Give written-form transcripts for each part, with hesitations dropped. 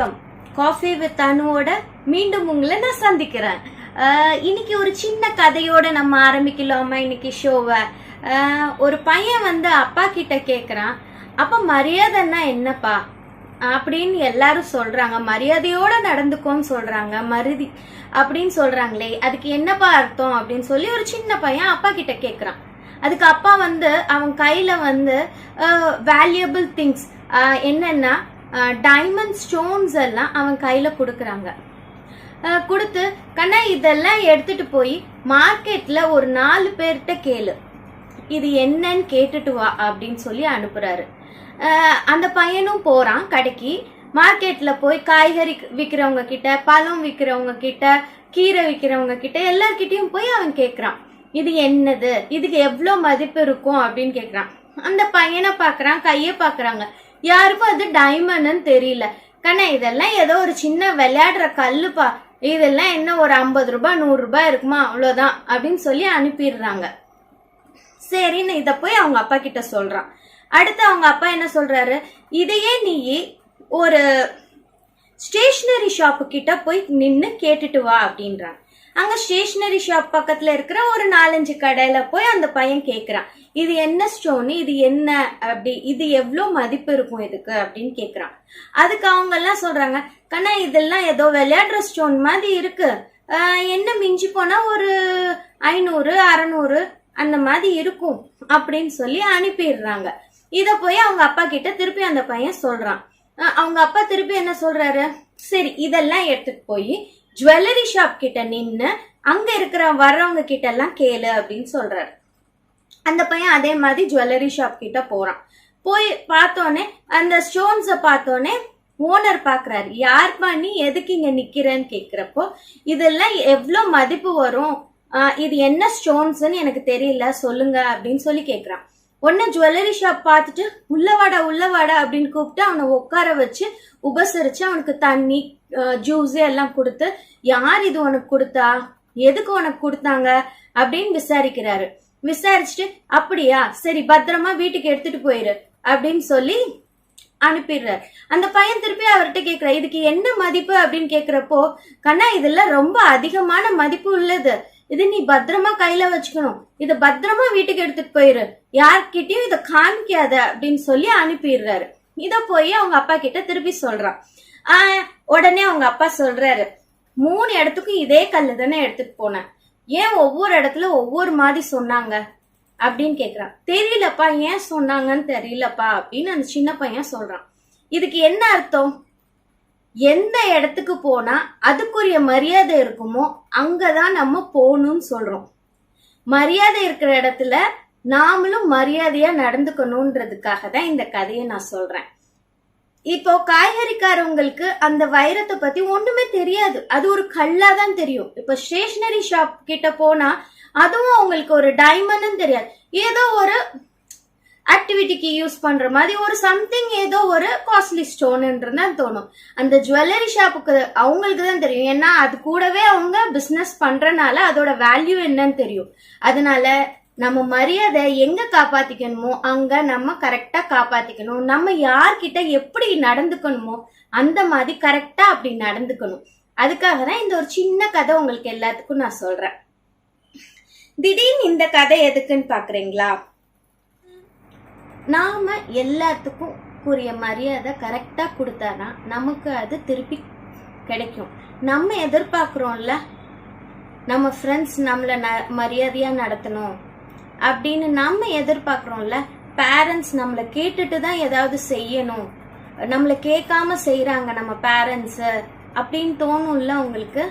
வணக்கம். Coffee with அனுவோட மீண்டும் உங்களை நான் சந்திக்கிறேன். இன்னைக்கு ஒரு சின்ன கதையோட நம்ம ஆரம்பிக்கலாமா இன்னைக்கு ஷோவை? ஒரு பையன் அப்பா கிட்ட கேக்குறான், அப்ப மரியாதைன்னா என்னப்பா அப்படின்னு எல்லாரும் சொல்றாங்க. மரியாதையோட நடந்துக்கோன்னு சொல்றாங்க, மருதி அப்படின்னு சொல்றாங்களே, அதுக்கு என்னப்பா அர்த்தம் அப்படின்னு சொல்லி ஒரு சின்ன பையன் அப்பா கிட்ட கேக்குறான். அதுக்கு அப்பா அவன் கையில வேல்யூபிள் திங்ஸ் என்னன்னா டைமண்ட் ஸ்டோன்ஸ் எல்லாம் அவன் கையில கொடுக்கறாங்க. கொடுத்து, கண்ணா இதெல்லாம் எடுத்துட்டு போய் மார்க்கெட்ல ஒரு 4 பேர்கிட்ட கேளு, இது என்னன்னு கேட்டுட்டு வா அப்படின்னு சொல்லி அனுப்புறாரு. அந்த பையனும் போறான் கடைக்கு. மார்க்கெட்ல போய் காய்கறி விக்கிறவங்க கிட்ட, பழம் விக்கிறவங்க கிட்ட, கீரை விக்கிறவங்க கிட்ட எல்லார்கிட்டயும் போய் அவன் கேக்குறான், இது என்னது, இதுக்கு எவ்வளவு மதிப்பு இருக்கும் அப்படின்னு கேக்குறான். அந்த பையனை பாக்குறான், கைய பாக்குறாங்க, யாருக்கும் அது டைமண்ட்னு தெரியல. கண்ணா இதெல்லாம் ஏதோ ஒரு சின்ன விளையாடுற கல்லுப்பா, இதெல்லாம் என்ன ஒரு 50 ரூபாய் 100 ரூபாய் இருக்குமா, அவ்வளவுதான் அப்படின்னு சொல்லி அனுப்பிடுறாங்க. சரின்னு இத போய் அவங்க அப்பா கிட்ட சொல்றான். அடுத்து அவங்க அப்பா என்ன சொல்றாரு, இதையே நீ ஒரு ஸ்டேஷனரி ஷாப்பு கிட்ட போய் நின்னு கேட்டுட்டு வா அப்படின்றான். அங்க ஸ்டேஷனரி ஷாப் பக்கத்துல இருக்கிற ஒரு 4-5 கடையில போய் அந்த பையன் கேக்குறான், இது என்ன ஸ்டோனு, இது என்ன அப்படி, இது எவ்வளவு மதிப்பு இருக்கும் இதுக்கு அப்படின்னு கேக்குறான். அதுக்கு அவங்க எல்லாம் சொல்றாங்க, கண்ணா இதெல்லாம் ஏதோ விளையாடுற ஸ்டோன் மாதிரி இருக்கு, என்ன மிஞ்சி போனா ஒரு 500 600 அந்த மாதிரி இருக்கும் அப்படின்னு சொல்லி அனுப்பிடுறாங்க. இத போய் அவங்க அப்பா கிட்ட திருப்பி அந்த பையன் சொல்றான். அவங்க அப்பா திருப்பி என்ன சொல்றாரு, சரி இதெல்லாம் எடுத்துட்டு போய் ஜுவல்லரி ஷாப் கிட்ட நின்னு அங்க இருக்கிற வர்றவங்க கிட்ட எல்லாம் கேளு அப்படின்னு சொல்றாரு. அந்த பையன் அதே மாதிரி ஜுவல்லரி ஷாப் கிட்ட போறான். போய் பார்த்தோன்னே அந்த ஸ்டோன்ஸ பார்த்தோன்னே ஓனர் பாக்குறாரு, யாருப்பா நீ, எதுக்கு இங்க நிக்கிறேன்னு கேக்குறப்போ, இதெல்லாம் எவ்வளவு மதிப்பு வரும், இது என்ன ஸ்டோன்ஸ்ன்னு எனக்கு தெரியல சொல்லுங்க அப்படின்னு சொல்லி கேக்குறான். உடனே ஜுவல்லரி ஷாப் பார்த்துட்டு உள்ளவாடா அப்படின்னு கூப்பிட்டு அவனை உட்கார வச்சு உபசரிச்சு அவனுக்கு தண்ணி ஜூஸ் எல்லாம் கொடுத்து, யார் இது உனக்கு கொடுத்தா, எதுக்கு உனக்கு கொடுத்தாங்க அப்படின்னு விசாரிக்கிறாரு. விசாரிச்சுட்டு, அப்படியா சரி பத்திரமா வீட்டுக்கு எடுத்துட்டு போயிரு அப்படின்னு சொல்லி அனுப்பிடுறாரு. அந்த பையன் திருப்பி அவர்கிட்ட கேக்குற, இதுக்கு என்ன மதிப்பு அப்படின்னு கேக்குறப்போ, கண்ணா இதெல்லாம் ரொம்ப அதிகமான மதிப்பு உள்ளது, இது நீ பத்திரமா கையில வச்சுக்கணும், இத பத்திரமா வீட்டுக்கு எடுத்துட்டு போயிரு, யார்கிட்டயும் இத காமிக்காத அப்படின்னு சொல்லி அனுப்பிடுறாரு. இத போய் அவங்க அப்பா கிட்ட திருப்பி சொல்றான். உடனே அவங்க அப்பா சொல்றாரு, 3 இடத்துக்கும் இதே கல்லு தானே எடுத்துட்டு போனேன், ஏன் ஒவ்வொரு இடத்துல ஒவ்வொரு மாதிரி சொன்னாங்க அப்படின்னு கேக்குறான். தெரியலப்பா, ஏன் சொன்னாங்கன்னு தெரியலப்பா அப்படின்னு அந்த சின்ன பையன் சொல்றான். இதுக்கு என்ன அர்த்தம், எந்த இடத்துக்கு போனா அதுக்குரிய மரியாதை இருக்குமோ அங்கதான் நம்ம போகணும்னு சொல்றோம். மரியாதை இருக்கிற இடத்துல நாமளும் மரியாதையா நடந்துக்கணும்ன்றதுக்காக தான் இந்த கதையை நான் சொல்றேன். இப்போ காய்கறிக்காரவங்களுக்கு அந்த வைரத்தை பத்தி ஒண்ணுமே தெரியாது, அது ஒரு கல்லாதான் தெரியும். இப்ப ஸ்டேஷனரி ஷாப் கிட்ட போனா அதுவும் அவங்களுக்கு ஒரு டைமண்ட்னு தெரியாது, ஏதோ ஒரு ஆக்டிவிட்டிக்கு யூஸ் பண்ற மாதிரி ஒரு சம்திங், ஏதோ ஒரு காஸ்ட்லி ஸ்டோன்ன்றதான் தோணும். அந்த ஜுவல்லரி ஷாப்புக்கு அவங்களுக்கு தான் தெரியும், ஏன்னா அது கூடவே அவங்க பிசினஸ் பண்றனால அதோட வேல்யூ என்னன்னு தெரியும். அதனால நம்ம மரியாதை எங்க காப்பாத்திக்கணுமோ அங்க நம்ம கரெக்டா காப்பாத்திக்கணும். நம்ம யார்கிட்ட எப்படி நடந்துக்கணுமோ அந்த மாதிரி கரெக்டா அப்படி நடந்துக்கணும். அதுக்காக தான் இந்த ஒரு சின்ன கதை உங்களுக்கு எல்லாத்துக்கும் நான் சொல்றேன். திடீர்னு இந்த கதை எதுக்குன்னு பாக்குறீங்களா? நாம எல்லாத்துக்கும் கூறிய மரியாதை கரெக்டா கொடுத்தாதான் நமக்கு அது திருப்பி கிடைக்கும். நம்ம எதிர்பார்க்கிறோம்ல, நம்ம ஃப்ரெண்ட்ஸ் நம்மள மரியாதையா நடத்தணும் அப்படின்னு நம்ம எதிர்பார்க்கிறோம்ல, பேரண்ட்ஸ் நம்மள கேட்டுட்டு தான் ஏதாவது செய்யணும், நம்மள கேட்காம செய்யறாங்க நம்ம பேரண்ட்ஸ் அப்படின்னு தோணும்ல உங்களுக்கு.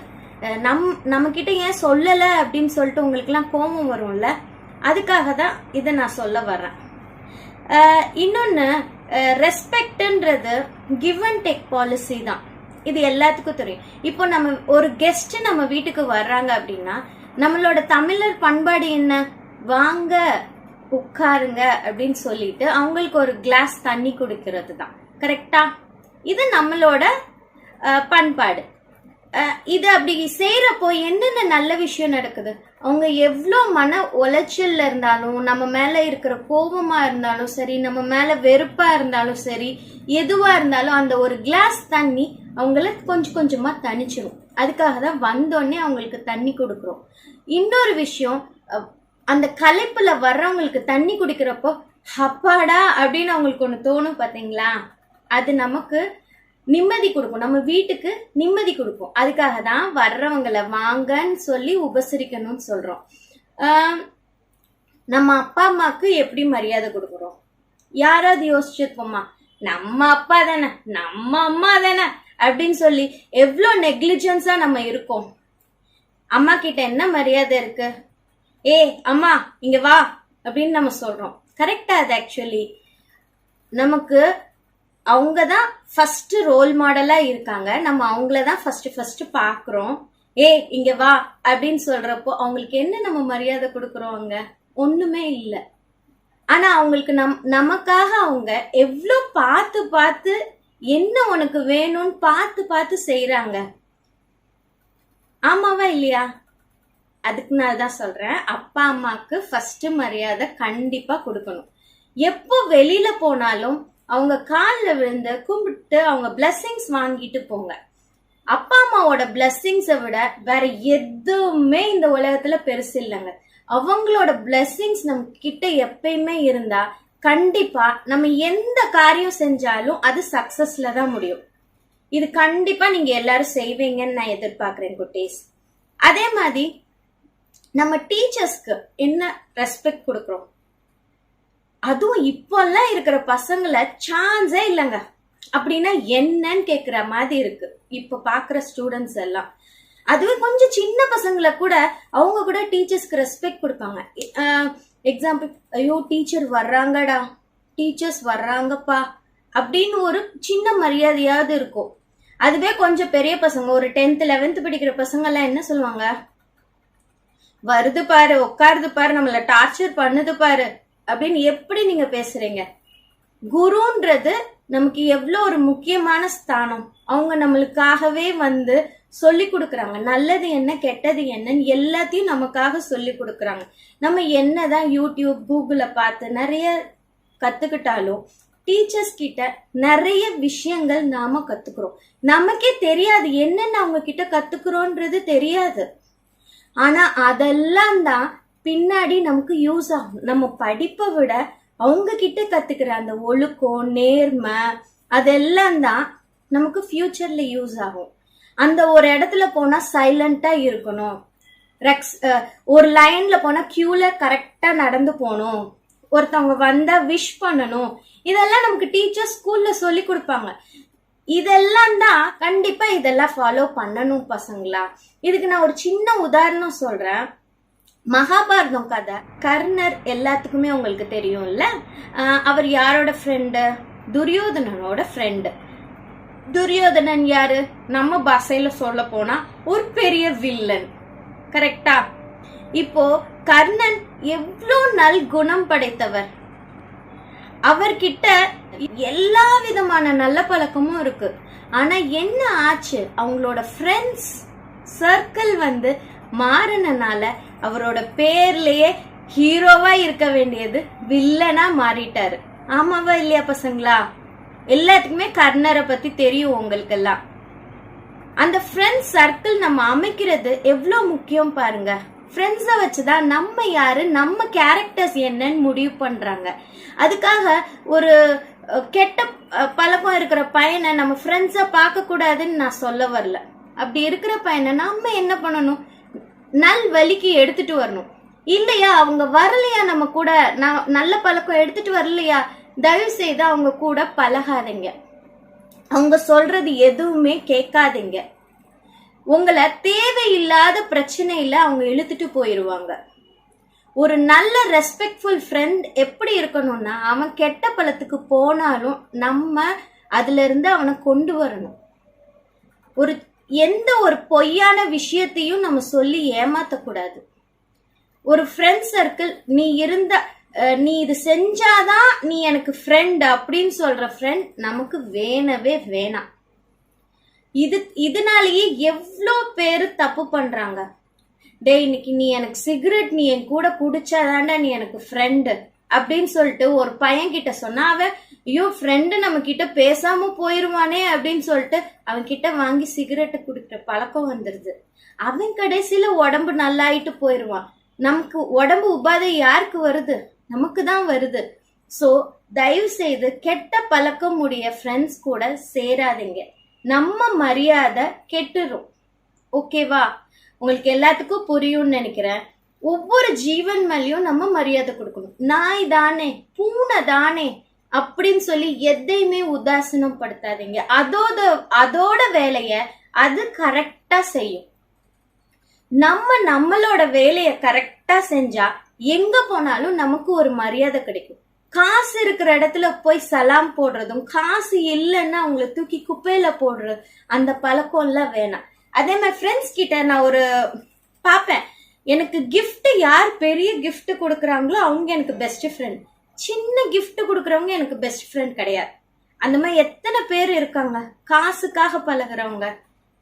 நம்ம கிட்ட ஏன் சொல்லல அப்படின்னு சொல்லிட்டு உங்களுக்கு எல்லாம் கோபம் வரும்ல, அதுக்காக தான் இதை நான் சொல்ல வர்றேன். இன்னொன்னு, ரெஸ்பெக்ட்ன்றது கிவ் அண்ட் டேக் பாலிசி தான், இது எல்லாத்துக்கும் தெரியும். இப்போ நம்ம ஒரு கெஸ்ட் நம்ம வீட்டுக்கு வர்றாங்க அப்படின்னா நம்மளோட தமிழர் பண்பாடு என்ன, வாங்க உட்காருங்க அப்படின்னு சொல்லிட்டு அவங்களுக்கு ஒரு கிளாஸ் தண்ணி குடிக்கிறது தான், கரெக்டா? இது நம்மளோட பண்பாடு. இது அப்படி செய்யறப்போ என்னென்ன நல்ல விஷயம் நடக்குது? அவங்க எவ்வளோ மன உளைச்சல்ல இருந்தாலும், நம்ம மேல இருக்கிற கோபமா இருந்தாலும் சரி, நம்ம மேல வெறுப்பா இருந்தாலும் சரி, எதுவா இருந்தாலும் அந்த ஒரு கிளாஸ் தண்ணி அவங்கள கொஞ்சம் கொஞ்சமா தணிச்சிடும். அதுக்காக தான் வந்தோடனே அவங்களுக்கு தண்ணி கொடுக்குறோம். இன்னொரு விஷயம், அந்த களைப்புல வர்றவங்களுக்கு தண்ணி குடிக்கிறப்போ அப்பாடா அப்படின்னு அவங்களுக்கு ஒன்று தோணும் பார்த்தீங்களா? அது நமக்கு நிம்மதி கொடுக்கும், நம்ம வீட்டுக்கு நிம்மதி கொடுக்கும். அதுக்காக தான் வர்றவங்களை வாங்கன்னு சொல்லி உபசரிக்கணும்னு சொல்றோம். நம்ம அப்பா அம்மாவுக்கு எப்படி மரியாதை கொடுக்குறோம்? யாராவது யோசிச்சிருப்போமா? நம்ம அப்பா தானே, நம்ம அம்மா தானே அப்படின்னு சொல்லி எவ்வளோ நெக்லிஜென்ஸா நம்ம இருக்கோம். அம்மா கிட்ட என்ன மரியாதை இருக்கு? ஏ அம்மா இங்க வா அப்படின்னு நம்ம சொல்றோம். கரெக்டா? அது ஆக்சுவலி நமக்கு அவங்க தான் ஃபர்ஸ்ட் ரோல் மாடலா இருக்காங்க. நம்ம அவங்களதான் ஃபர்ஸ்ட் பாக்குறோம். ஏ இங்க வா அப்படின்னு சொல்றப்போ அவங்களுக்கு என்ன நம்ம மரியாதை கொடுக்கறோம்? அங்க ஒண்ணுமே இல்லை. ஆனா அவங்களுக்கு நமக்காக அவங்க எவ்வளோ பார்த்து பார்த்து என்ன உனக்கு வேணும்னு பார்த்து பார்த்து செய்யறாங்க. ஆமாவா இல்லையா? அதுக்கு நான் தான் சொல்றேன், அப்பா அம்மாக்கு ஃபர்ஸ்ட் மரியாதை கண்டிப்பா கொடுக்கணும். எப்போ வெளியில போனாலும் அவங்க காலில் விழுந்து கும்பிட்டு அவங்க பிளெஸிங்ஸ் வாங்கிட்டு போங்க. அப்பா அம்மாவோட பிளெஸிங்ஸை விட வேற எதுவுமே இந்த உலகத்துல பெருசு இல்லைங்க. அவங்களோட பிளெஸிங்ஸ் நம்ம கிட்ட எப்பயுமே இருந்தா கண்டிப்பா நம்ம எந்த காரியம் செஞ்சாலும் அது சக்சஸ்ல தான் முடியும். இது கண்டிப்பா நீங்க எல்லாரும் செய்வீங்கன்னு நான் எதிர்பார்க்கிறேன் குட்டீஸ். அதே மாதிரி நம்ம டீச்சர்ஸ்க்கு என்ன ரெஸ்பெக்ட் கொடுக்கறோம்? அதுவும் இப்பெல்லாம் இருக்கிற பசங்களை சான்ஸே இல்லைங்க. அப்படின்னா என்னன்னு கேக்குற மாதிரி இருக்கு இப்ப பாக்குற ஸ்டூடெண்ட்ஸ் எல்லாம். அதுவே கொஞ்சம் சின்ன பசங்களை கூட அவங்க கூட டீச்சர்ஸ்க்கு ரெஸ்பெக்ட் கொடுப்பாங்க. எக்ஸாம்பிள், ஐயோ டீச்சர் வர்றாங்கடா, டீச்சர்ஸ் வர்றாங்கப்பா அப்படின்னு ஒரு சின்ன மரியாதையாவது இருக்கும். அதுவே கொஞ்சம் பெரிய பசங்க, ஒரு 10th 11th படிக்கிற பசங்க எல்லாம் என்ன சொல்லுவாங்க? வருது பாரு, உட்காருது பாரு, நம்மள டார்ச்சர் பண்ணுது பாரு அப்படின்னு எப்படி நீங்க பேசுறீங்க? குருன்றது நமக்கு எவ்வளவு ஒரு முக்கியமான ஸ்தானம். அவங்க நம்மளுக்காகவே வந்து சொல்லி கொடுக்கறாங்க. நல்லது என்ன கெட்டது என்னன்னு எல்லாத்தையும் நமக்காக சொல்லி கொடுக்கறாங்க. நம்ம என்னதான் யூடியூப் கூகுள பார்த்து நிறைய கத்துக்கிட்டாலும் டீச்சர்ஸ் கிட்ட நிறைய விஷயங்கள் நாம கத்துக்கிறோம். நமக்கே தெரியாது என்னென்ன அவங்க கிட்ட கத்துக்கிறோன்றது தெரியாது. ஆனா அதெல்லாம் தான் பின்னாடி நமக்கு யூஸ் ஆகும். நம்ம படிப்பை விட அவங்க கிட்ட கத்துக்கிற அந்த ஒழுக்கம், நேர்மை, அதெல்லாம் தான் நமக்கு ஃபியூச்சர்ல யூஸ் ஆகும். அந்த ஒரு இடத்துல போனா சைலண்டா இருக்கணும், ஒரு லைன்ல போனா கியூல கரெக்டா நடந்து போகணும், ஒருத்தவங்க வந்தா விஷ் பண்ணணும், இதெல்லாம் நமக்கு டீச்சர் ஸ்கூல்ல சொல்லி கொடுப்பாங்க. இதெல்லாம் தான் கண்டிப்பா இதெல்லாம் ஃபாலோ பண்ணணும் பசங்களா. இதுக்கு நான் ஒரு சின்ன உதாரணம் சொல்றேன். மகாபாரதம் கதை, கர்ணர் எல்லாத்துக்குமே உங்களுக்கு தெரியும்ல. அவர் யாரோட ஃப்ரெண்டு? துரியோதனனோட ஃப்ரெண்டு. துரியோதனன் யாரு? நம்ம பாஷையில சொல்ல போனா ஒரு பெரிய வில்லன். கரெக்டா? இப்போ கர்ணன் எவ்வளோ நல் குணம் படைத்தவர். அவர்கிட்ட எல்லா விதமான நல்ல பழக்கமும் இருக்கு. ஆனா என்ன ஆச்சு? அவங்களோட ஃப்ரெண்ட்ஸ் சர்க்கிள் வந்து மாறினால அவரோட பேர்லயே ஹீரோவா இருக்க வேண்டியது வில்லனா மாறிட்டாரு. ஆமாவா இல்லையா பசங்களா? எல்லாத்துக்குமே கர்ணரை பத்தி தெரியும் உங்களுக்கு எல்லாம். அந்த ஃப்ரெண்ட்ஸ் சர்க்கிள் நம்ம அமைக்கிறது எவ்வளவு முக்கியம் பாருங்க. ஃப்ரெண்ட்ஸை வச்சுதான் நம்ம யாரு, நம்ம கேரக்டர்ஸ் என்னன்னு முடிவு பண்றாங்க. அதுக்காக ஒரு கெட்ட பழக்கம் இருக்கிற பையனை நம்ம ஃப்ரெண்ட்ஸா பார்க்க கூடாதுன்னு நான் சொல்ல வரல. அப்படி இருக்கிற பையனை நம்ம என்ன பண்ணணும்? நல் வழிக்கு எடுத்துட்டு வரணும். இல்லையா அவங்க வரலையா, நம்ம கூட நல்ல பழக்கம் எடுத்துட்டு வரலையா, தயவு செய்து அவங்க கூட பழகாதீங்க. அவங்க சொல்றது எதுவுமே கேட்காதீங்க. உங்களை தேவையில்லாத பிரச்சனையில அவங்க இழுத்துட்டு போயிருவாங்க. ஒரு நல்ல ரெஸ்பெக்ட்ஃபுல் ஃப்ரெண்ட் எப்படி இருக்கணும்னா, அவன் கெட்ட பழத்துக்கு போனாலும் நம்ம அதுல இருந்து அவனை கொண்டு வரணும். எந்த ஒரு பொய்யான விஷயத்தையும் நம்ம சொல்லி ஏமாத்தக்கூடாது. ஒரு ஃப்ரெண்ட் சர்க்கிள், நீ இது செஞ்சாதான் நீ எனக்கு ஃப்ரெண்ட் அப்படின்னு சொல்ற ஃப்ரெண்ட் நமக்கு வேணவே வேணாம். இதனாலேயே எவ்வளோ பேரு தப்பு பண்றாங்க. டேய், இன்னைக்கு நீ எனக்கு சிகரெட் நீ என் கூட குடிச்சாதாண்டா நீ எனக்கு ஃப்ரெண்டு அப்படின்னு சொல்லிட்டு ஒரு பையன் கிட்ட சொன்னா, அவன் ஐயோ ஃப்ரெண்டு நம்ம கிட்ட பேசாம போயிருவானே அப்படின்னு சொல்லிட்டு அவன் கிட்ட வாங்கி சிகரெட்டு குடிக்கிற பழக்கம் வந்துருது. அவன் கடைசியில உடம்பு நல்லாயிட்டு போயிருவான். நமக்கு உடம்பு உபாதை யாருக்கு வருது? நமக்கு தான் வருது. சோ தயவு செய்து கெட்ட பழக்கம் உடைய ஃப்ரெண்ட்ஸ் கூட சேராதீங்க. நம்ம மரியாதை கெட்டுரும். ஓகேவா? உங்களுக்கு எல்லாத்துக்கும் புரியும்னு நினைக்கிறேன். ஒவ்வொரு ஜீவன் மேலேயும் நம்ம மரியாதை கொடுக்கணும். நாய் தானே, பூனை தானே அப்படின்னு சொல்லி எதையுமே உதாசீனம் படுத்தாதீங்க. அதோட வேலைய அது கரெக்டா செய்யும். நம்மளோட வேலைய கரெக்டா செஞ்சா எங்க போனாலும் நமக்கு ஒரு மரியாதை கிடைக்கும். காசு இருக்கிற இடத்துல போய் சலாம் போடுறதும், காசு இல்லைன்னா அவங்கள தூக்கி குப்பையில போடுறது, அந்த பழக்கம் எல்லாம் வேணாம். அதே மாதிரி ஃப்ரெண்ட்ஸ் கிட்ட நான் ஒரு பாப்பேன், எனக்கு கிஃப்ட் யார் பெரிய கிஃப்ட் கொடுக்குறாங்களோ அவங்க எனக்கு பெஸ்ட் ஃப்ரெண்ட். சின்ன கிஃப்ட் கொடுக்குறவங்க எனக்கு பெஸ்ட் ஃப்ரெண்ட் கிடையாது. அந்த மாதிரி எத்தனை பேர் இருக்காங்க காசுக்காக பழகுறவங்க.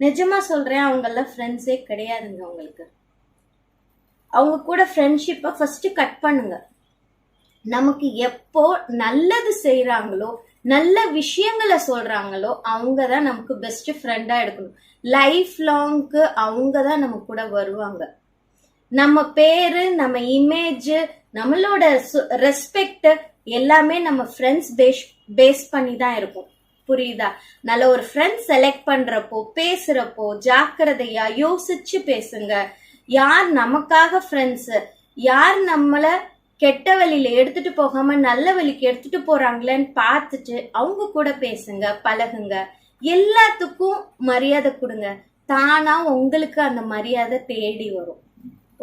நிஜமா சொல்றேன், அவங்க எல்லாம் ஃப்ரெண்ட்ஸே கிடையாதுங்க. உங்களுக்கு அவங்க கூட ஃப்ரெண்ட்ஷிப்பை ஃபர்ஸ்ட் கட் பண்ணுங்க. நமக்கு எப்போ நல்லது செய்யறாங்களோ, நல்ல விஷயங்களை சொல்றாங்களோ அவங்க தான் நமக்கு பெஸ்ட் ஃப்ரெண்டா எடுக்கணும். லைஃப் லாங்க்கு அவங்க தான் நம்ம கூட வருவாங்க. நம்ம பேரு, நம்ம இமேஜ், நம்மளோட ரெஸ்பெக்ட் எல்லாமே நம்ம ஃப்ரெண்ட்ஸ் பேஸ் பண்ணி தான் இருக்கும். புரியுதா? நல்ல ஒரு ஃப்ரெண்ட் செலக்ட் பண்றப்போ, பேசுறப்போ ஜாக்கிரதையா யோசிச்சு பேசுங்க. யார் நமக்காக ஃப்ரெண்ட்ஸ், யார் நம்மள கெட்ட வழியில எடுத்துட்டு போகாம நல்ல வழிக்கு எடுத்துட்டு போறாங்களேன்னு பார்த்துட்டு அவங்க கூட பேசுங்க, பழகுங்க. எல்லாத்துக்கும் மரியாதை கொடுங்க. தானா உங்களுக்கு அந்த மரியாதை தேடி வரும்.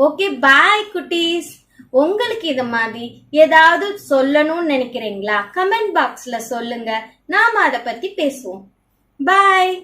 ஓகே, பாய் குட்டீஸ். உங்களுக்கு இத மாதிரி ஏதாவது சொல்லணும்னு நினைக்கிறீங்களா? கமெண்ட் பாக்ஸ்ல சொல்லுங்க, நாம அதை பத்தி பேசுவோம். பாய்.